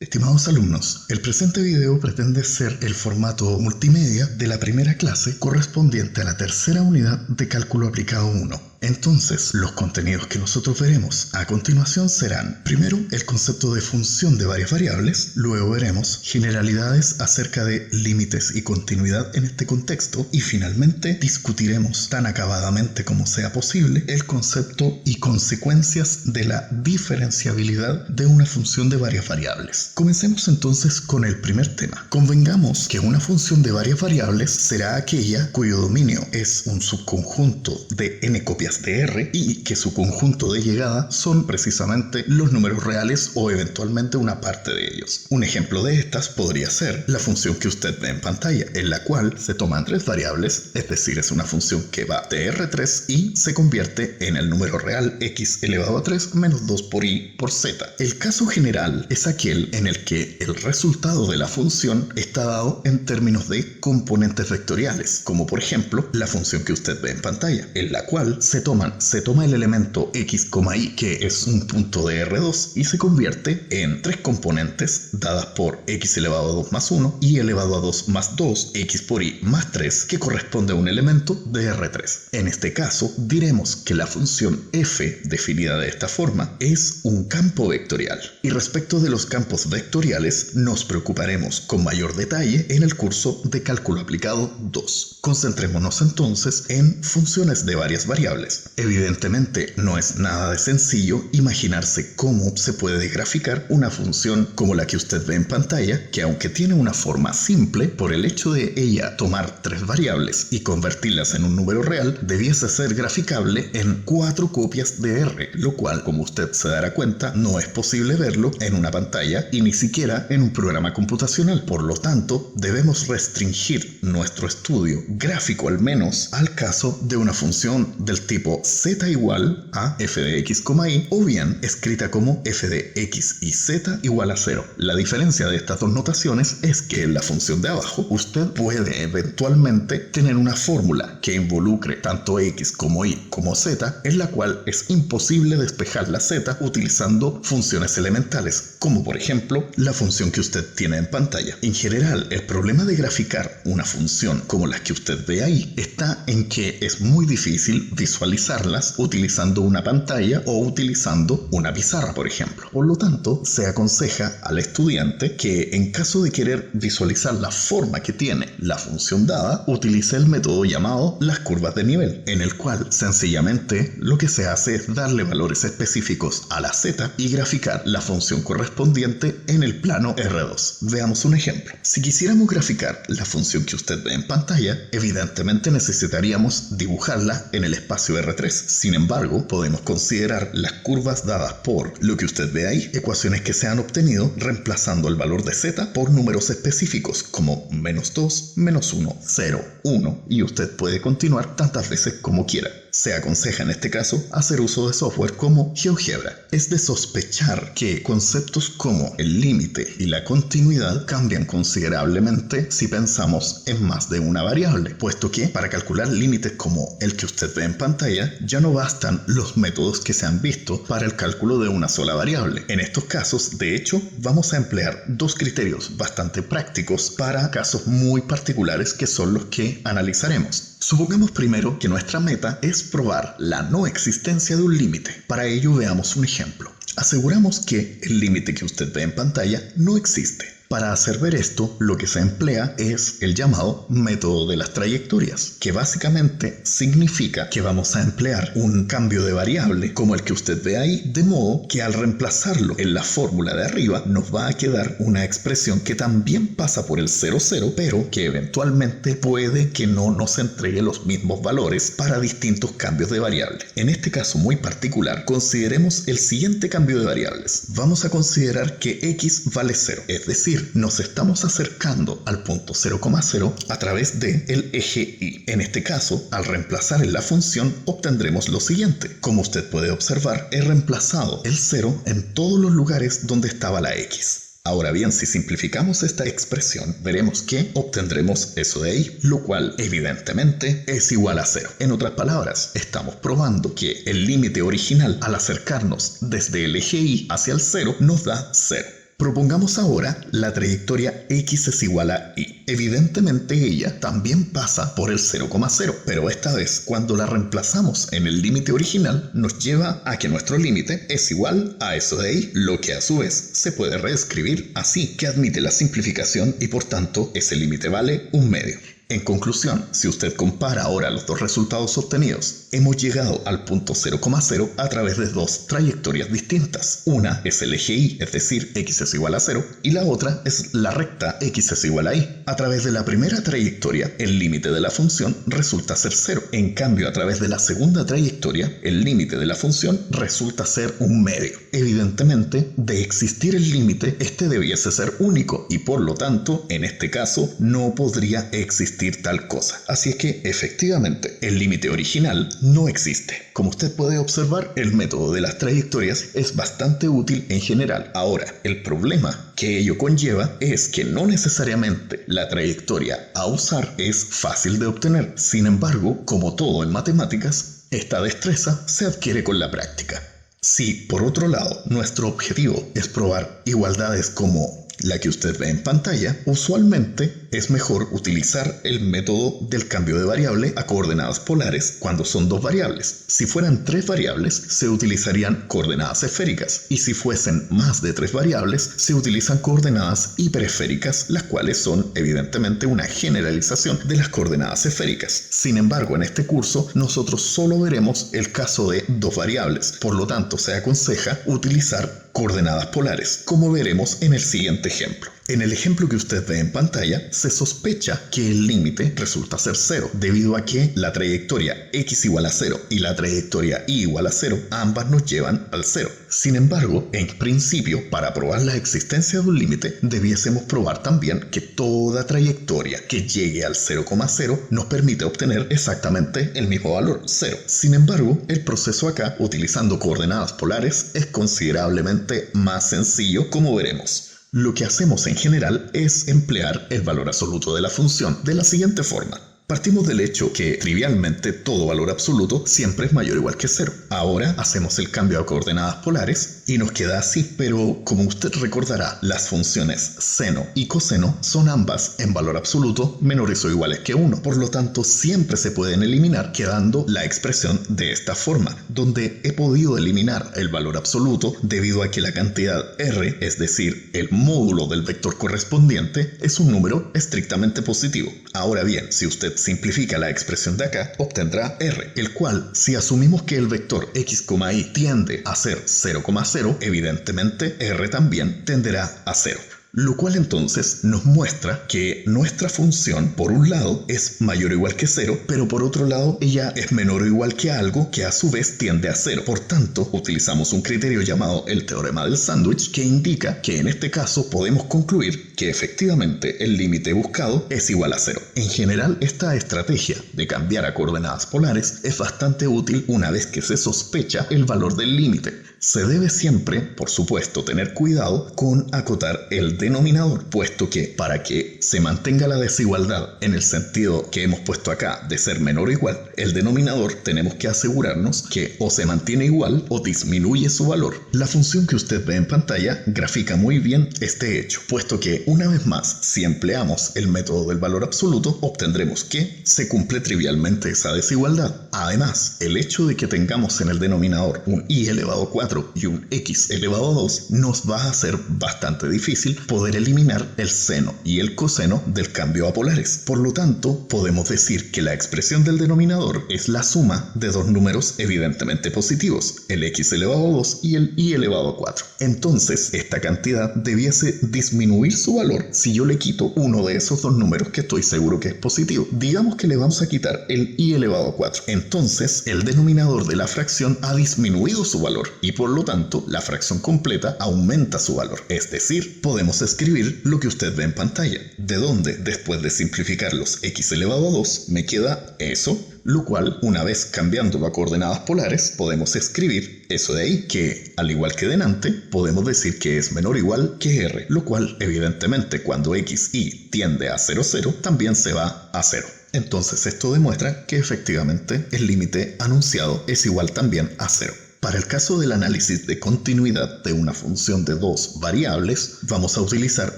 Estimados alumnos, el presente video pretende ser el formato multimedia de la primera clase correspondiente a la tercera unidad de Cálculo Aplicado 1. Entonces, los contenidos que nosotros veremos a continuación serán, primero, el concepto de función de varias variables, luego veremos generalidades acerca de límites y continuidad en este contexto, y finalmente discutiremos tan acabadamente como sea posible el concepto y consecuencias de la diferenciabilidad de una función de varias variables. Comencemos entonces con el primer tema. Convengamos que una función de varias variables será aquella cuyo dominio es un subconjunto de n copias de R y que su conjunto de llegada son precisamente los números reales o eventualmente una parte de ellos. Un ejemplo de estas podría ser la función que usted ve en pantalla, en la cual se toman tres variables, es decir, es una función que va de R3 y se convierte en el número real x elevado a 3 menos 2 por y por z. El caso general es aquel en el que el resultado de la función está dado en términos de componentes vectoriales, como por ejemplo la función que usted ve en pantalla, en la cual se toma el elemento x, y, que es un punto de R2, y se convierte en tres componentes dadas por x elevado a 2 más 1 y elevado a 2 más 2, x por y más 3, que corresponde a un elemento de R3. En este caso, diremos que la función f, definida de esta forma, es un campo vectorial. Y respecto de los campos vectoriales, nos preocuparemos con mayor detalle en el curso de Cálculo Aplicado 2. Concentrémonos entonces en funciones de varias variables. Evidentemente, no es nada de sencillo imaginarse cómo se puede graficar una función como la que usted ve en pantalla, que aunque tiene una forma simple, por el hecho de ella tomar tres variables y convertirlas en un número real, debiese ser graficable en 4 copias de R, lo cual, como usted se dará cuenta, no es posible verlo en una pantalla y ni siquiera en un programa computacional. Por lo tanto, debemos restringir nuestro estudio gráfico al menos al caso de una función del tipo z igual a f de x, y, o bien escrita como f de x y z igual a 0. La diferencia de estas dos notaciones es que en la función de abajo usted puede eventualmente tener una fórmula que involucre tanto x como y como z, en la cual es imposible despejar la z utilizando funciones elementales, como por ejemplo la función que usted tiene en pantalla. En general, el problema de graficar una función como las que usted ve ahí está en que es muy difícil visualizarlas utilizando una pantalla o utilizando una pizarra, por ejemplo. Por lo tanto, se aconseja al estudiante que en caso de querer visualizar la forma que tiene la función dada, utilice el método llamado las curvas de nivel, en el cual sencillamente lo que se hace es darle valores específicos a la z y graficar la función correspondiente en el plano R2. Veamos un ejemplo. Si quisiéramos graficar la función que usted ve en pantalla, evidentemente necesitaríamos dibujarla en el espacio R3. Sin embargo, podemos considerar las curvas dadas por lo que usted ve ahí, ecuaciones que se han obtenido reemplazando el valor de z por números específicos como -2, -1, 0, 1, y usted puede continuar tantas veces como quiera. Se aconseja en este caso hacer uso de software como GeoGebra. Es de sospechar que conceptos como el límite y la continuidad cambian considerablemente si pensamos en más de una variable, puesto que para calcular límites como el que usted ve en pantalla ya no bastan los métodos que se han visto para el cálculo de una sola variable. En estos casos, de hecho, vamos a emplear dos criterios bastante prácticos para casos muy particulares que son los que analizaremos. Supongamos primero que nuestra meta es probar la no existencia de un límite. Para ello veamos un ejemplo. Aseguramos que el límite que usted ve en pantalla no existe. Para hacer ver esto, lo que se emplea es el llamado método de las trayectorias, que básicamente significa que vamos a emplear un cambio de variable como el que usted ve ahí, de modo que al reemplazarlo en la fórmula de arriba nos va a quedar una expresión que también pasa por el 0, 0, pero que eventualmente puede que no nos entregue los mismos valores para distintos cambios de variable. En este caso muy particular, consideremos el siguiente cambio de variables. Vamos a considerar que x vale 0, es decir, nos estamos acercando al punto 0,0 a través del eje y. En este caso, al reemplazar en la función, obtendremos lo siguiente. Como usted puede observar, he reemplazado el 0 en todos los lugares donde estaba la x. Ahora bien, si simplificamos esta expresión, veremos que obtendremos eso de ahí, lo cual evidentemente es igual a 0. En otras palabras, estamos probando que el límite original al acercarnos desde el eje y hacia el 0 nos da 0. Propongamos ahora la trayectoria x es igual a y. Evidentemente ella también pasa por el 0,0, pero esta vez cuando la reemplazamos en el límite original nos lleva a que nuestro límite es igual a eso de ahí, lo que a su vez se puede reescribir así, que admite la simplificación y por tanto ese límite vale 1/2. En conclusión, si usted compara ahora los dos resultados obtenidos, hemos llegado al punto 0,0 a través de dos trayectorias distintas. Una es el eje y, es decir, x es igual a 0, y la otra es la recta x es igual a y. A través de la primera trayectoria, el límite de la función resulta ser 0. En cambio, a través de la segunda trayectoria, el límite de la función resulta ser 1/2. Evidentemente, de existir el límite, este debiese ser único y por lo tanto, en este caso, no podría existir tal cosa. Así es que, efectivamente, el límite original no existe. Como usted puede observar, el método de las trayectorias es bastante útil en general. Ahora, el problema que ello conlleva es que no necesariamente la trayectoria a usar es fácil de obtener. Sin embargo, como todo en matemáticas, esta destreza se adquiere con la práctica. Si, por otro lado, nuestro objetivo es probar igualdades como la que usted ve en pantalla, usualmente es mejor utilizar el método del cambio de variable a coordenadas polares cuando son dos variables. Si fueran 3 variables, se utilizarían coordenadas esféricas, y si fuesen más de 3 variables, se utilizan coordenadas hiperesféricas, las cuales son evidentemente una generalización de las coordenadas esféricas. Sin embargo, en este curso, nosotros solo veremos el caso de 2 variables, por lo tanto se aconseja utilizar coordenadas polares, como veremos en el siguiente ejemplo. En el ejemplo que usted ve en pantalla, se sospecha que el límite resulta ser 0, debido a que la trayectoria x igual a 0 y la trayectoria y igual a 0, ambas nos llevan al 0. Sin embargo, en principio, para probar la existencia de un límite, debiésemos probar también que toda trayectoria que llegue al 0,0 nos permite obtener exactamente el mismo valor, 0. Sin embargo, el proceso acá, utilizando coordenadas polares, es considerablemente más sencillo, como veremos. Lo que hacemos en general es emplear el valor absoluto de la función de la siguiente forma. Partimos del hecho que, trivialmente, todo valor absoluto siempre es mayor o igual que 0. Ahora hacemos el cambio a coordenadas polares y nos queda así, pero como usted recordará, las funciones seno y coseno son ambas en valor absoluto menores o iguales que 1. Por lo tanto, siempre se pueden eliminar, quedando la expresión de esta forma, donde he podido eliminar el valor absoluto debido a que la cantidad r, es decir, el módulo del vector correspondiente, es un número estrictamente positivo. Ahora bien, si usted simplifica la expresión de acá, obtendrá r, el cual, si asumimos que el vector x, y tiende a ser 0,0, evidentemente r también tenderá a 0. Lo cual entonces nos muestra que nuestra función, por un lado, es mayor o igual que 0, pero por otro lado, ella es menor o igual que algo que a su vez tiende a 0. Por tanto, utilizamos un criterio llamado el teorema del sándwich, que indica que en este caso podemos concluir que efectivamente el límite buscado es igual a 0. En general, esta estrategia de cambiar a coordenadas polares es bastante útil una vez que se sospecha el valor del límite. Se debe siempre, por supuesto, tener cuidado con acotar el denominador, puesto que para que se mantenga la desigualdad en el sentido que hemos puesto acá de ser menor o igual, el denominador tenemos que asegurarnos que o se mantiene igual o disminuye su valor. La función que usted ve en pantalla grafica muy bien este hecho, puesto que una vez más, si empleamos el método del valor absoluto, obtendremos que se cumple trivialmente esa desigualdad. Además, el hecho de que tengamos en el denominador un y elevado a 4 y un x elevado a 2 nos va a hacer bastante difícil poder eliminar el seno y el coseno del cambio a polares. Por lo tanto, podemos decir que la expresión del denominador es la suma de dos números evidentemente positivos, el x elevado a 2 y el y elevado a 4. Entonces, esta cantidad debiese disminuir su valor si yo le quito uno de esos dos números que estoy seguro que es positivo. Digamos que le vamos a quitar el y elevado a 4. Entonces, el denominador de la fracción ha disminuido su valor y por lo tanto, la fracción completa aumenta su valor. Es decir, podemos escribir lo que usted ve en pantalla, de donde, después de simplificar los x elevado a 2, me queda eso, lo cual, una vez cambiándolo a coordenadas polares, podemos escribir eso de ahí, que, al igual que delante, podemos decir que es menor o igual que r, lo cual, evidentemente, cuando x y tiende a 0, 0, también se va a 0. Entonces, esto demuestra que efectivamente el límite anunciado es igual también a 0. Para el caso del análisis de continuidad de una función de dos variables, vamos a utilizar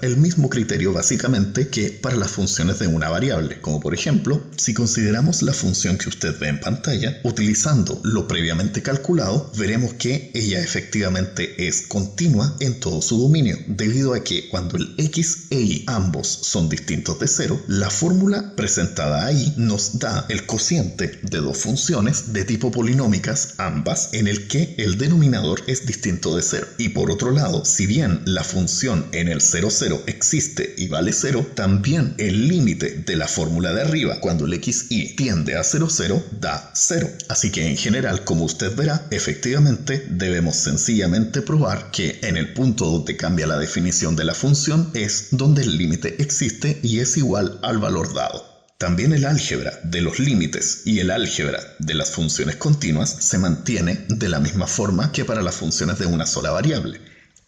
el mismo criterio básicamente que para las funciones de una variable, como por ejemplo, si consideramos la función que usted ve en pantalla, utilizando lo previamente calculado, veremos que ella efectivamente es continua en todo su dominio, debido a que cuando el x e y ambos son distintos de 0, la fórmula presentada ahí nos da el cociente de dos funciones de tipo polinómicas, ambas, en el que el denominador es distinto de 0. Y por otro lado, si bien la función en el 0, 0 existe y vale 0, también el límite de la fórmula de arriba, cuando el x, y tiende a 0, 0, da 0. Así que en general, como usted verá, efectivamente debemos sencillamente probar que en el punto donde cambia la definición de la función es donde el límite existe y es igual al valor dado. También el álgebra de los límites y el álgebra de las funciones continuas se mantiene de la misma forma que para las funciones de una sola variable.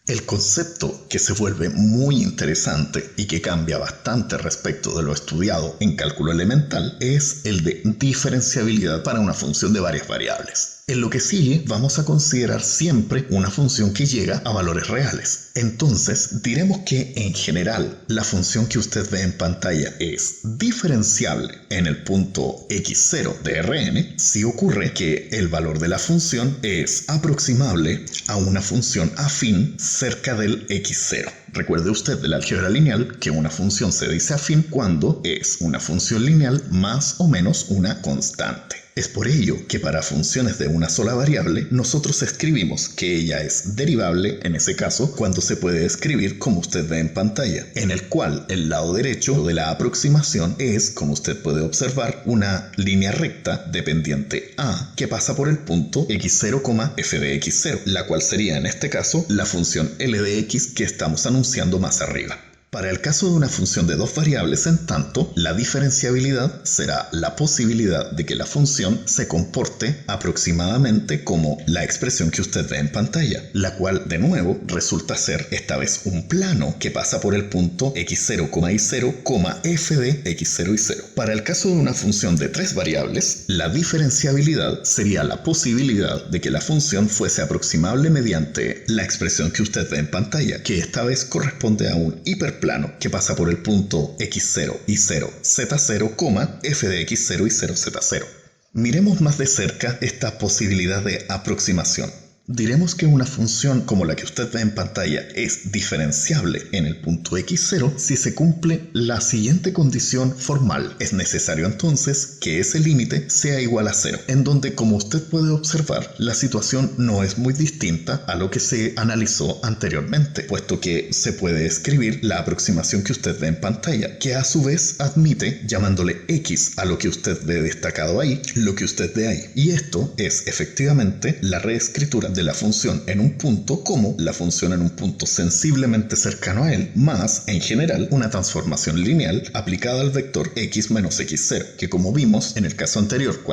El concepto que se vuelve muy interesante y que cambia bastante respecto de lo estudiado en cálculo elemental es el de diferenciabilidad para una función de varias variables. En lo que sigue vamos a considerar siempre una función que llega a valores reales. Entonces diremos que en general la función que usted ve en pantalla es diferenciable en el punto x0 de Rn si ocurre que el valor de la función es aproximable a una función afín cerca del x0. Recuerde usted del álgebra lineal que una función se dice afín cuando es una función lineal más o menos una constante. Es por ello que para funciones de una sola variable nosotros escribimos que ella es derivable, en ese caso, cuando se puede escribir como usted ve en pantalla, en el cual el lado derecho de la aproximación es, como usted puede observar, una línea recta dependiente a que pasa por el punto x0, f de x0, la cual sería en este caso la función L de x que estamos anunciando más arriba. Para el caso de una función de dos variables, en tanto, la diferenciabilidad será la posibilidad de que la función se comporte aproximadamente como la expresión que usted ve en pantalla, la cual, de nuevo, resulta ser esta vez un plano que pasa por el punto x0, y0, f de x0 y 0. Para el caso de una función de tres variables, la diferenciabilidad sería la posibilidad de que la función fuese aproximable mediante la expresión que usted ve en pantalla, que esta vez corresponde a un hiperplano que pasa por el punto x0 y 0, z0, f de x0 y 0, z0. Miremos más de cerca esta posibilidad de aproximación. Diremos que una función como la que usted ve en pantalla es diferenciable en el punto x0 si se cumple la siguiente condición formal. Es necesario entonces que ese límite sea igual a 0, en donde, como usted puede observar, la situación no es muy distinta a lo que se analizó anteriormente, puesto que se puede escribir la aproximación que usted ve en pantalla, que a su vez admite, llamándole x a lo que usted ve destacado ahí, lo que usted ve ahí. Y esto es efectivamente la reescritura de la función en un punto como la función en un punto sensiblemente cercano a él, más, en general, una transformación lineal aplicada al vector x menos x0, que como vimos en el caso anterior,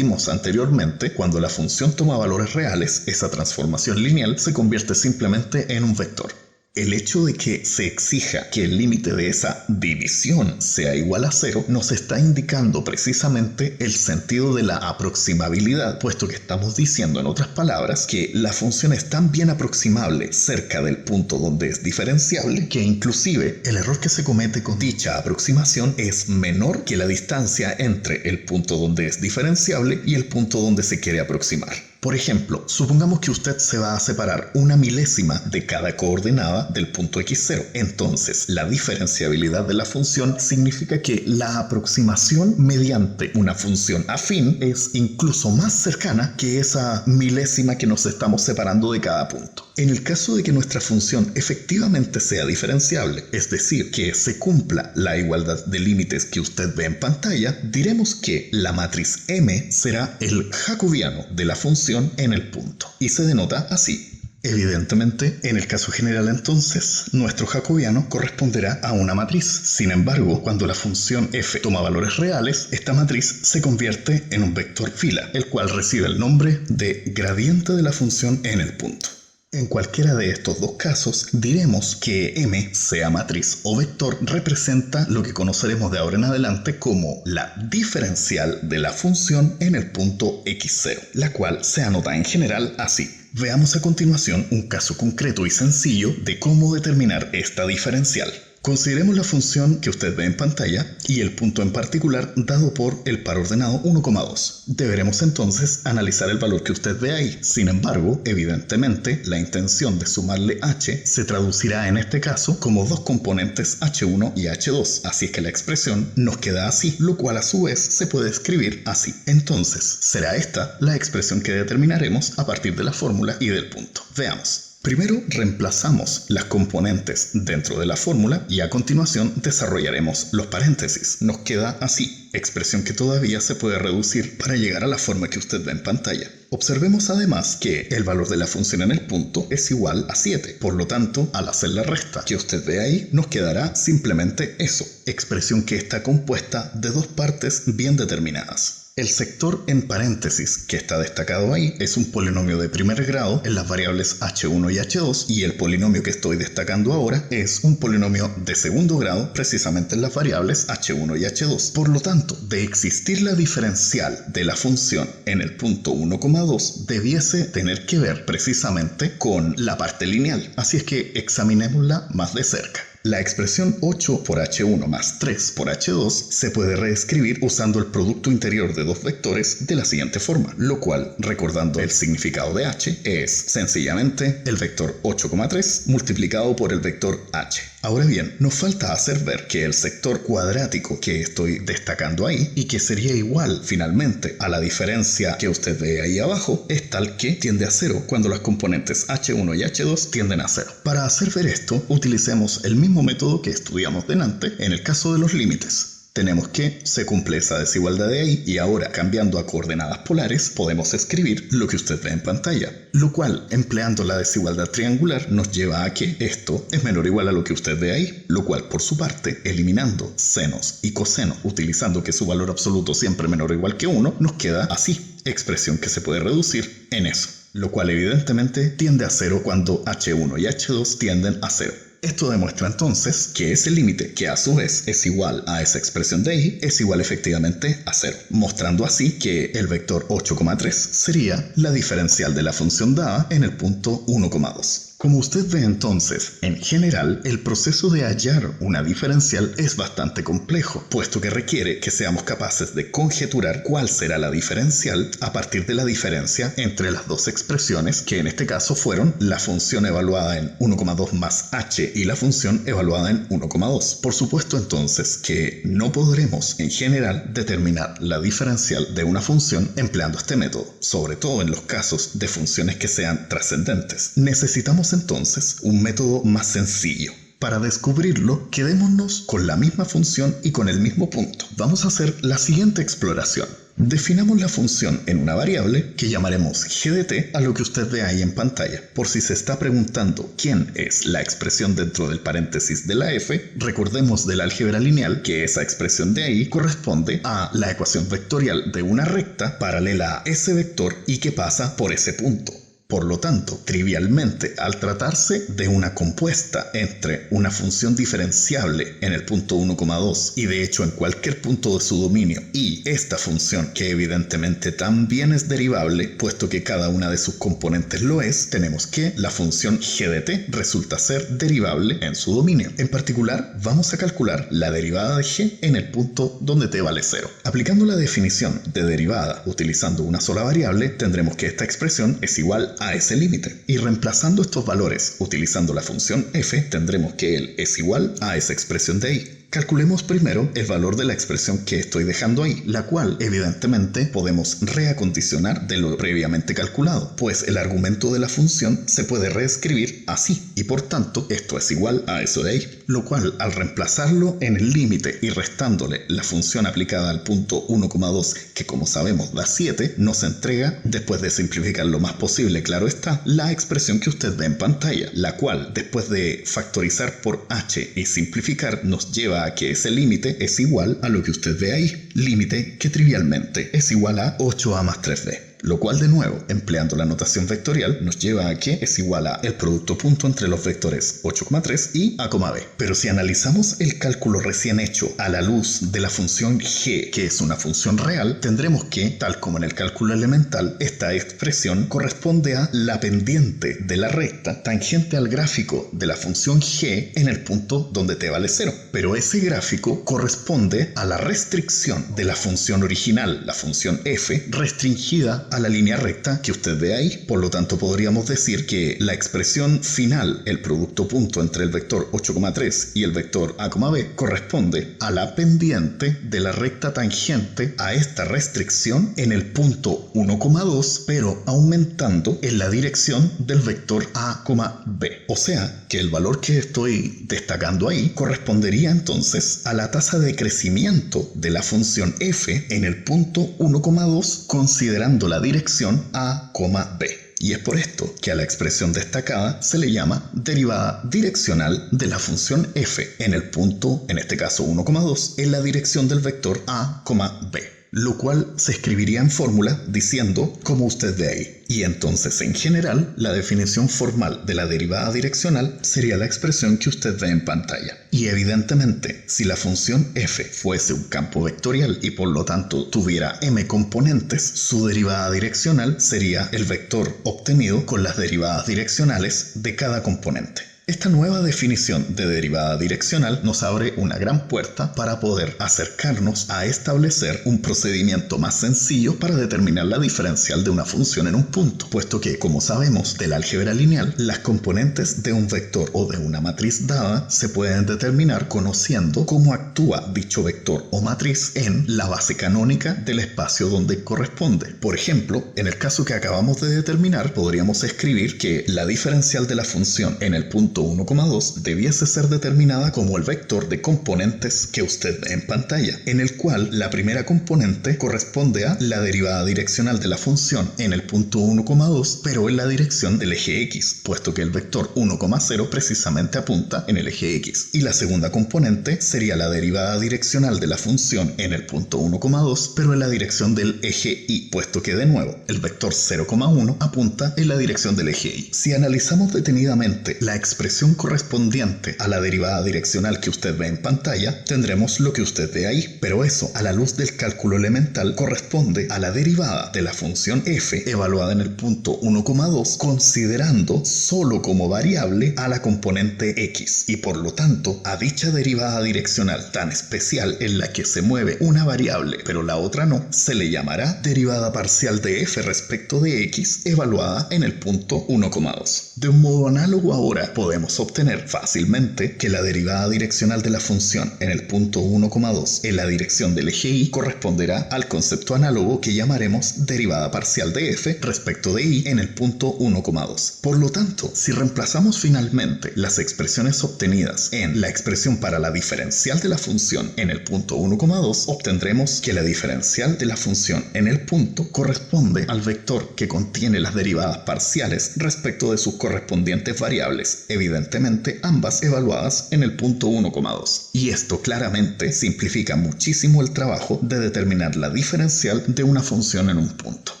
anteriormente, cuando la función toma valores reales, esa transformación lineal se convierte simplemente en un vector. El hecho de que se exija que el límite de esa división sea igual a 0 nos está indicando precisamente el sentido de la aproximabilidad, puesto que estamos diciendo, en otras palabras, que la función es tan bien aproximable cerca del punto donde es diferenciable que inclusive el error que se comete con dicha aproximación es menor que la distancia entre el punto donde es diferenciable y el punto donde se quiere aproximar. Por ejemplo, supongamos que usted se va a separar una milésima de cada coordenada del punto x0. Entonces, la diferenciabilidad de la función significa que la aproximación mediante una función afín es incluso más cercana que esa milésima que nos estamos separando de cada punto. En el caso de que nuestra función efectivamente sea diferenciable, es decir, que se cumpla la igualdad de límites que usted ve en pantalla, diremos que la matriz M será el jacobiano de la función en el punto, y se denota así. Evidentemente, en el caso general entonces, nuestro jacobiano corresponderá a una matriz. Sin embargo, cuando la función f toma valores reales, esta matriz se convierte en un vector fila, el cual recibe el nombre de gradiente de la función en el punto. En cualquiera de estos dos casos, diremos que M, sea matriz o vector, representa lo que conoceremos de ahora en adelante como la diferencial de la función en el punto x0, la cual se anota en general así. Veamos a continuación un caso concreto y sencillo de cómo determinar esta diferencial. Consideremos la función que usted ve en pantalla y el punto en particular dado por el par ordenado 1,2. Deberemos entonces analizar el valor que usted ve ahí. Sin embargo, evidentemente, la intención de sumarle h se traducirá en este caso como dos componentes h1 y h2. Así es que la expresión nos queda así, lo cual a su vez se puede escribir así. Entonces, será esta la expresión que determinaremos a partir de la fórmula y del punto. Veamos. Primero reemplazamos las componentes dentro de la fórmula y a continuación desarrollaremos los paréntesis. Nos queda así, expresión que todavía se puede reducir para llegar a la forma que usted ve en pantalla. Observemos además que el valor de la función en el punto es igual a 7. Por lo tanto, al hacer la resta que usted ve ahí, nos quedará simplemente eso, expresión que está compuesta de dos partes bien determinadas. El sector en paréntesis que está destacado ahí es un polinomio de primer grado en las variables h1 y h2 y el polinomio que estoy destacando ahora es un polinomio de segundo grado precisamente en las variables h1 y h2. Por lo tanto, de existir la diferencial de la función en el punto 1,2 debiese tener que ver precisamente con la parte lineal. Así es que examinémosla más de cerca. La expresión 8 por h1 más 3 por h2 se puede reescribir usando el producto interior de dos vectores de la siguiente forma, lo cual, recordando el significado de h, es sencillamente el vector 8,3 multiplicado por el vector h. Ahora bien, nos falta hacer ver que el sector cuadrático que estoy destacando ahí y que sería igual finalmente a la diferencia que usted ve ahí abajo es tal que tiende a 0 cuando las componentes h1 y h2 tienden a 0. Para hacer ver esto, utilicemos el mismo método que estudiamos delante en el caso de los límites. Tenemos que se cumple esa desigualdad de ahí y ahora cambiando a coordenadas polares podemos escribir lo que usted ve en pantalla, lo cual empleando la desigualdad triangular nos lleva a que esto es menor o igual a lo que usted ve ahí, lo cual por su parte eliminando senos y cosenos utilizando que su valor absoluto siempre es menor o igual que 1 nos queda así, expresión que se puede reducir en eso, lo cual evidentemente tiende a 0 cuando h1 y h2 tienden a 0. Esto demuestra entonces que ese límite, que a su vez es igual a esa expresión de ahí, es igual efectivamente a 0, mostrando así que el vector 8,3 sería la diferencial de la función dada en el punto 1,2. Como usted ve entonces, en general, el proceso de hallar una diferencial es bastante complejo, puesto que requiere que seamos capaces de conjeturar cuál será la diferencial a partir de la diferencia entre las dos expresiones, que en este caso fueron la función evaluada en 1,2 más h y la función evaluada en 1,2. Por supuesto entonces que no podremos en general determinar la diferencial de una función empleando este método, sobre todo en los casos de funciones que sean trascendentes. Necesitamos entonces un método más sencillo. Para descubrirlo, quedémonos con la misma función y con el mismo punto. Vamos a hacer la siguiente exploración. Definamos la función en una variable que llamaremos g de t a lo que usted ve ahí en pantalla. Por si se está preguntando quién es la expresión dentro del paréntesis de la f, recordemos del álgebra lineal que esa expresión de ahí corresponde a la ecuación vectorial de una recta paralela a ese vector y que pasa por ese punto. Por lo tanto, trivialmente, al tratarse de una compuesta entre una función diferenciable en el punto 1,2 y de hecho en cualquier punto de su dominio y esta función que evidentemente también es derivable, puesto que cada una de sus componentes lo es, tenemos que la función g de t resulta ser derivable en su dominio. En particular, vamos a calcular la derivada de g en el punto donde t vale 0. Aplicando la definición de derivada utilizando una sola variable, tendremos que esta expresión es igual a ese límite. Y reemplazando estos valores utilizando la función f, tendremos que él es igual a esa expresión de ahí. Calculemos primero el valor de la expresión que estoy dejando ahí, la cual evidentemente podemos reacondicionar de lo previamente calculado, pues el argumento de la función se puede reescribir así, y por tanto esto es igual a eso de ahí, lo cual al reemplazarlo en el límite y restándole la función aplicada al punto 1,2, que como sabemos da 7, nos entrega, después de simplificar lo más posible, claro está, la expresión que usted ve en pantalla, la cual después de factorizar por h y simplificar nos lleva a que ese límite es igual a lo que usted ve ahí, límite que trivialmente es igual a 8a más 3b. lo cual de nuevo, empleando la notación vectorial, nos lleva a que es igual a el producto punto entre los vectores 8,3 y a, b. Pero si analizamos el cálculo recién hecho a la luz de la función g, que es una función real, tendremos que, tal como en el cálculo elemental, esta expresión corresponde a la pendiente de la recta tangente al gráfico de la función g en el punto donde t vale 0. Pero ese gráfico corresponde a la restricción de la función original, la función f, restringida a la línea recta que usted ve ahí. Por lo tanto, podríamos decir que la expresión final, el producto punto entre el vector 8,3 y el vector a, b, corresponde a la pendiente de la recta tangente a esta restricción en el punto 1,2, pero aumentando en la dirección del vector a, b. O sea, que el valor que estoy destacando ahí correspondería entonces a la tasa de crecimiento de la función f en el punto 1,2 considerando la dirección a, b. Y es por esto que a la expresión destacada se le llama derivada direccional de la función f en el punto, en este caso 1,2, en la dirección del vector a, b, lo cual se escribiría en fórmula diciendo como usted ve ahí. Y entonces, en general, la definición formal de la derivada direccional sería la expresión que usted ve en pantalla. Y evidentemente, si la función f fuese un campo vectorial y por lo tanto tuviera m componentes, su derivada direccional sería el vector obtenido con las derivadas direccionales de cada componente. Esta nueva definición de derivada direccional nos abre una gran puerta para poder acercarnos a establecer un procedimiento más sencillo para determinar la diferencial de una función en un punto, puesto que, como sabemos del álgebra lineal, las componentes de un vector o de una matriz dada se pueden determinar conociendo cómo actúa dicho vector o matriz en la base canónica del espacio donde corresponde. Por ejemplo, en el caso que acabamos de determinar, podríamos escribir que la diferencial de la función en el punto 1,2 debiese ser determinada como el vector de componentes que usted ve en pantalla, en el cual la primera componente corresponde a la derivada direccional de la función en el punto 1,2, pero en la dirección del eje x, puesto que el vector 1,0 precisamente apunta en el eje x. Y la segunda componente sería la derivada direccional de la función en el punto 1,2, pero en la dirección del eje y, puesto que de nuevo el vector 0,1 apunta en la dirección del eje y. Si analizamos detenidamente la expresión correspondiente a la derivada direccional que usted ve en pantalla, tendremos lo que usted ve ahí, pero eso, a la luz del cálculo elemental, corresponde a la derivada de la función f evaluada en el punto 1,2, considerando solo como variable a la componente x, y por lo tanto, a dicha derivada direccional tan especial en la que se mueve una variable, pero la otra no, se le llamará derivada parcial de f respecto de x evaluada en el punto 1,2. De un modo análogo ahora, podemos obtener fácilmente que la derivada direccional de la función en el punto 1,2 en la dirección del eje y corresponderá al concepto análogo que llamaremos derivada parcial de f respecto de y en el punto 1,2. Por lo tanto, si reemplazamos finalmente las expresiones obtenidas en la expresión para la diferencial de la función en el punto 1,2, obtendremos que la diferencial de la función en el punto corresponde al vector que contiene las derivadas parciales respecto de sus correspondientes variables, evidentemente ambas evaluadas en el punto 1,2. Y esto claramente simplifica muchísimo el trabajo de determinar la diferencial de una función en un punto.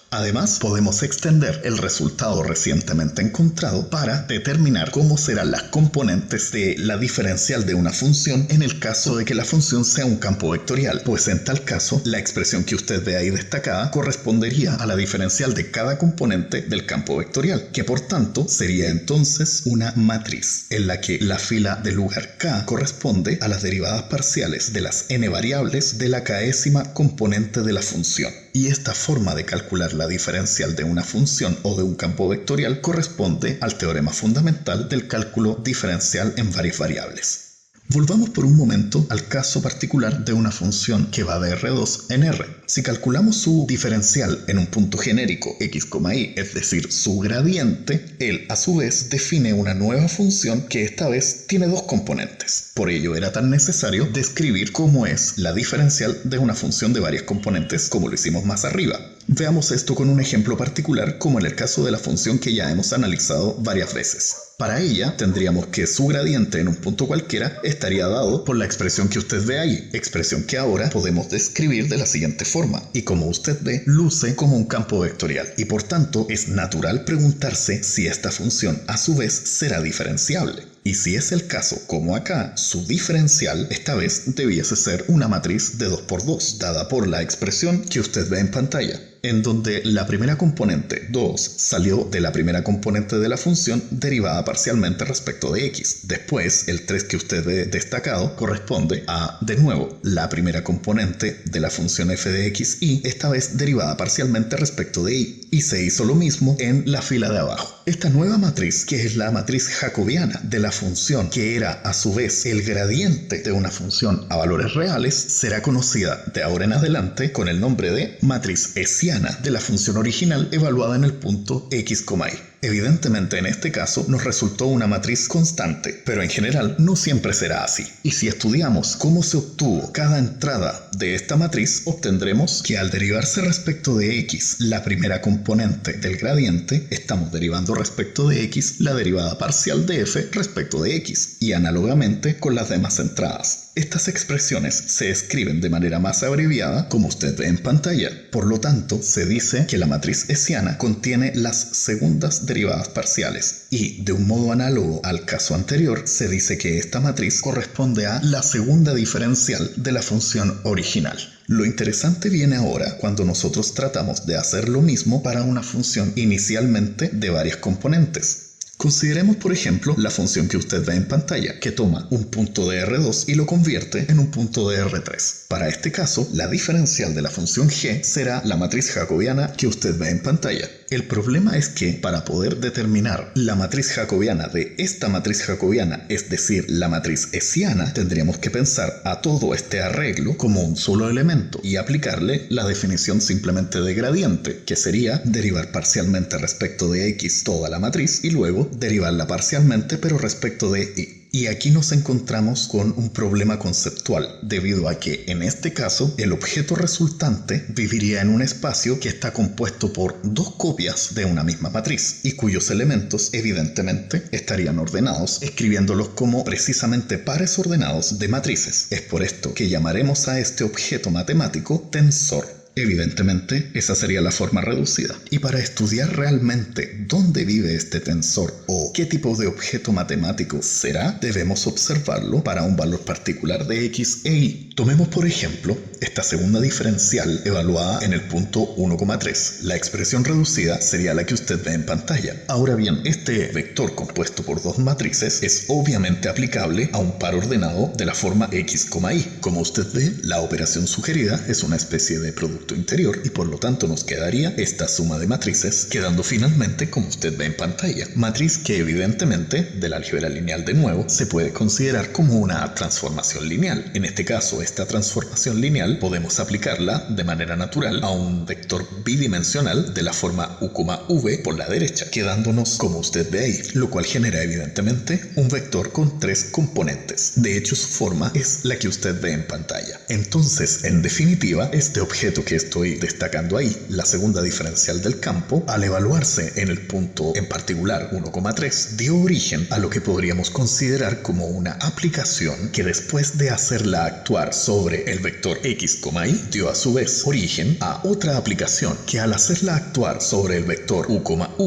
Además, podemos extender el resultado recientemente encontrado para determinar cómo serán las componentes de la diferencial de una función en el caso de que la función sea un campo vectorial, pues en tal caso, la expresión que usted ve ahí destacada correspondería a la diferencial de cada componente del campo vectorial, que por tanto sería entonces una matriz, en la que la fila del lugar k corresponde a las derivadas parciales de las n variables de la késima componente de la función. Y esta forma de calcular la diferencial de una función o de un campo vectorial corresponde al teorema fundamental del cálculo diferencial en varias variables. Volvamos por un momento al caso particular de una función que va de R2 en R. Si calculamos su diferencial en un punto genérico x, y, es decir, su gradiente, él a su vez define una nueva función que esta vez tiene dos componentes. Por ello era tan necesario describir cómo es la diferencial de una función de varias componentes como lo hicimos más arriba. Veamos esto con un ejemplo particular como en el caso de la función que ya hemos analizado varias veces. Para ella, tendríamos que su gradiente en un punto cualquiera estaría dado por la expresión que usted ve ahí, expresión que ahora podemos describir de la siguiente forma, y como usted ve, luce como un campo vectorial, y por tanto es natural preguntarse si esta función a su vez será diferenciable. Y si es el caso, como acá, su diferencial esta vez debiese ser una matriz de 2×2, dada por la expresión que usted ve en pantalla, en donde la primera componente, 2, salió de la primera componente de la función derivada parcialmente respecto de x. Después, el 3 que usted ve destacado corresponde a, de nuevo, la primera componente de la función f de x y, esta vez derivada parcialmente respecto de y. Y se hizo lo mismo en la fila de abajo. Esta nueva matriz, que es la matriz jacobiana de la función, que era a su vez el gradiente de una función a valores reales, será conocida de ahora en adelante con el nombre de matriz hessiana de la función original evaluada en el punto x, y. Evidentemente en este caso nos resultó una matriz constante, pero en general no siempre será así. Y si estudiamos cómo se obtuvo cada entrada de esta matriz, obtendremos que al derivarse respecto de x la primera componente del gradiente, estamos derivando respecto de x la derivada parcial de f respecto de x, y análogamente con las demás entradas. Estas expresiones se escriben de manera más abreviada, como usted ve en pantalla. Por lo tanto, se dice que la matriz hessiana contiene las segundas derivadas parciales. Y, de un modo análogo al caso anterior, se dice que esta matriz corresponde a la segunda diferencial de la función original. Lo interesante viene ahora cuando nosotros tratamos de hacer lo mismo para una función inicialmente de varias componentes. Consideremos, por ejemplo, la función que usted ve en pantalla, que toma un punto de R2 y lo convierte en un punto de R3. Para este caso, la diferencial de la función g será la matriz jacobiana que usted ve en pantalla. El problema es que, para poder determinar la matriz jacobiana de esta matriz jacobiana, es decir, la matriz hessiana, tendríamos que pensar a todo este arreglo como un solo elemento y aplicarle la definición simplemente de gradiente, que sería derivar parcialmente respecto de x toda la matriz y luego derivarla parcialmente pero respecto de y. Y aquí nos encontramos con un problema conceptual, debido a que en este caso el objeto resultante viviría en un espacio que está compuesto por dos copias de una misma matriz y cuyos elementos evidentemente estarían ordenados, escribiéndolos como precisamente pares ordenados de matrices. Es por esto que llamaremos a este objeto matemático tensor. Evidentemente, esa sería la forma reducida. Y para estudiar realmente dónde vive este tensor o qué tipo de objeto matemático será, debemos observarlo para un valor particular de x e y. Tomemos por ejemplo esta segunda diferencial evaluada en el punto 1,3. La expresión reducida sería la que usted ve en pantalla. Ahora bien, este vector compuesto por dos matrices es obviamente aplicable a un par ordenado de la forma x, y. Como usted ve, la operación sugerida es una especie de producto interior y por lo tanto nos quedaría esta suma de matrices, quedando finalmente como usted ve en pantalla. Matriz que evidentemente, del álgebra lineal de nuevo, se puede considerar como una transformación lineal. En este caso, esta transformación lineal podemos aplicarla de manera natural a un vector bidimensional de la forma u, v por la derecha, quedándonos como usted ve ahí, lo cual genera evidentemente un vector con tres componentes. De hecho, su forma es la que usted ve en pantalla. Entonces, en definitiva, este objeto que estoy destacando ahí, la segunda diferencial del campo, al evaluarse en el punto en particular 1,3, dio origen a lo que podríamos considerar como una aplicación que después de hacerla actuar sobre el vector x, y, dio a su vez origen a otra aplicación que al hacerla actuar sobre el vector u,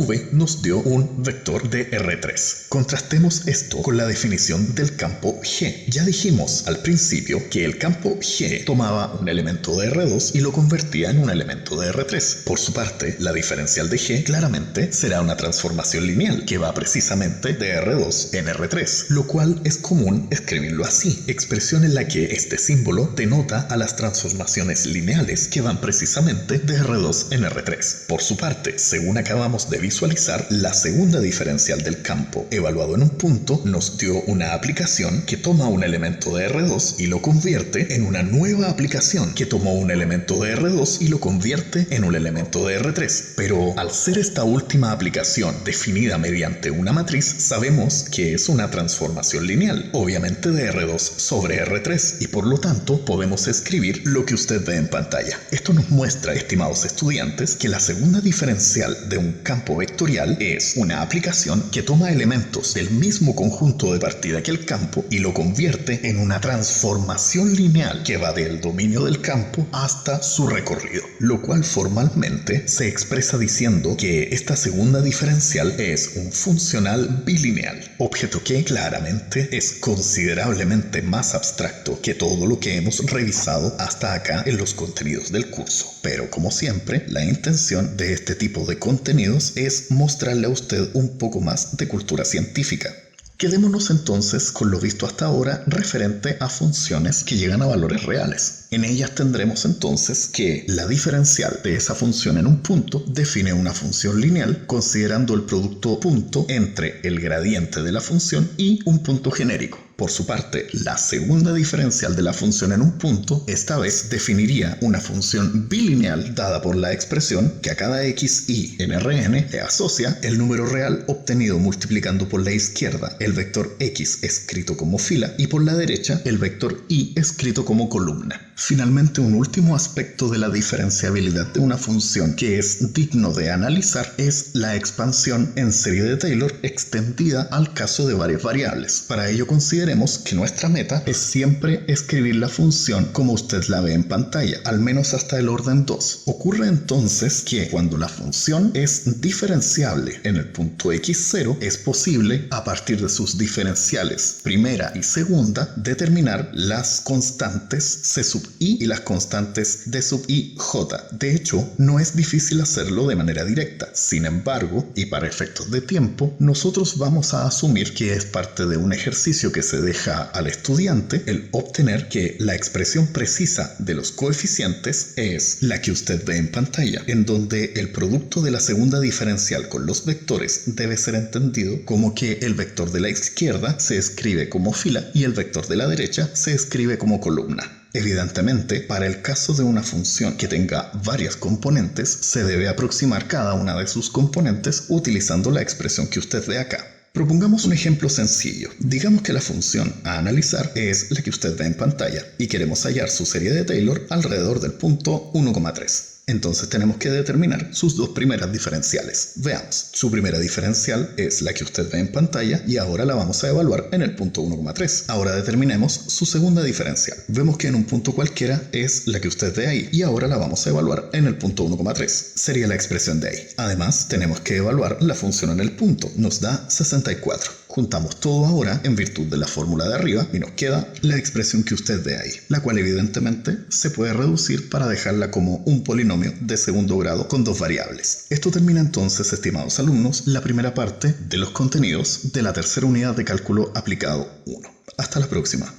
v nos dio un vector de R3. Contrastemos esto con la definición del campo G. Ya dijimos al principio que el campo G tomaba un elemento de R2 y lo convertía en un elemento de R3. Por su parte, la diferencial de G claramente será una transformación lineal que va precisamente de R2 en R3, lo cual es común escribirlo así, expresión en la que este símbolo denota a las transformaciones lineales que van precisamente de R2 en R3. Por su parte, según acabamos de visualizar, la segunda diferencial del campo evaluado en un punto nos dio una aplicación que toma un elemento de R2 y lo convierte en una nueva aplicación que tomó un elemento de R2 y lo convierte en un elemento de R3. Pero al ser esta última aplicación definida mediante una matriz, sabemos que es una transformación lineal, obviamente de R2 sobre R3, y por lo tanto tanto, podemos escribir lo que usted ve en pantalla. Esto nos muestra, estimados estudiantes, que la segunda diferencial de un campo vectorial es una aplicación que toma elementos del mismo conjunto de partida que el campo y lo convierte en una transformación lineal que va del dominio del campo hasta su recorrido, lo cual formalmente se expresa diciendo que esta segunda diferencial es un funcional bilineal, objeto que claramente es considerablemente más abstracto que todo lo que hemos revisado hasta acá en los contenidos del curso. Pero como siempre, la intención de este tipo de contenidos es mostrarle a usted un poco más de cultura científica. Quedémonos entonces con lo visto hasta ahora referente a funciones que llegan a valores reales. En ellas tendremos entonces que la diferencial de esa función en un punto define una función lineal considerando el producto punto entre el gradiente de la función y un punto genérico. Por su parte, la segunda diferencial de la función en un punto, esta vez definiría una función bilineal dada por la expresión que a cada x, y en Rn le asocia el número real obtenido multiplicando por la izquierda el vector x escrito como fila y por la derecha el vector y escrito como columna. Finalmente, un último aspecto de la diferenciabilidad de una función que es digno de analizar es la expansión en serie de Taylor extendida al caso de varias variables. Para ello consideremos que nuestra meta es siempre escribir la función como usted la ve en pantalla, al menos hasta el orden 2. Ocurre entonces que cuando la función es diferenciable en el punto x0, es posible, a partir de sus diferenciales primera y segunda, determinar las constantes c sub i y las constantes d sub i j. De hecho, no es difícil hacerlo de manera directa. Sin embargo, y para efectos de tiempo, nosotros vamos a asumir que es parte de un ejercicio que se deja al estudiante el obtener que la expresión precisa de los coeficientes es la que usted ve en pantalla, en donde el producto de la segunda diferencial con los vectores debe ser entendido como que el vector de la izquierda se escribe como fila y el vector de la derecha se escribe como columna. Evidentemente, para el caso de una función que tenga varias componentes, se debe aproximar cada una de sus componentes utilizando la expresión que usted ve acá. Propongamos un ejemplo sencillo. Digamos que la función a analizar es la que usted ve en pantalla y queremos hallar su serie de Taylor alrededor del punto 1,3. Entonces tenemos que determinar sus dos primeras diferenciales. Veamos, su primera diferencial es la que usted ve en pantalla y ahora la vamos a evaluar en el punto 1,3. Ahora determinemos su segunda diferencial. Vemos que en un punto cualquiera es la que usted ve ahí y ahora la vamos a evaluar en el punto 1,3. Sería la expresión de ahí. Además, tenemos que evaluar la función en el punto. Nos da 64. Juntamos todo ahora en virtud de la fórmula de arriba y nos queda la expresión que usted ve ahí, la cual evidentemente se puede reducir para dejarla como un polinomio de segundo grado con dos variables. Esto termina entonces, estimados alumnos, la primera parte de los contenidos de la tercera unidad de cálculo aplicado 1. Hasta la próxima.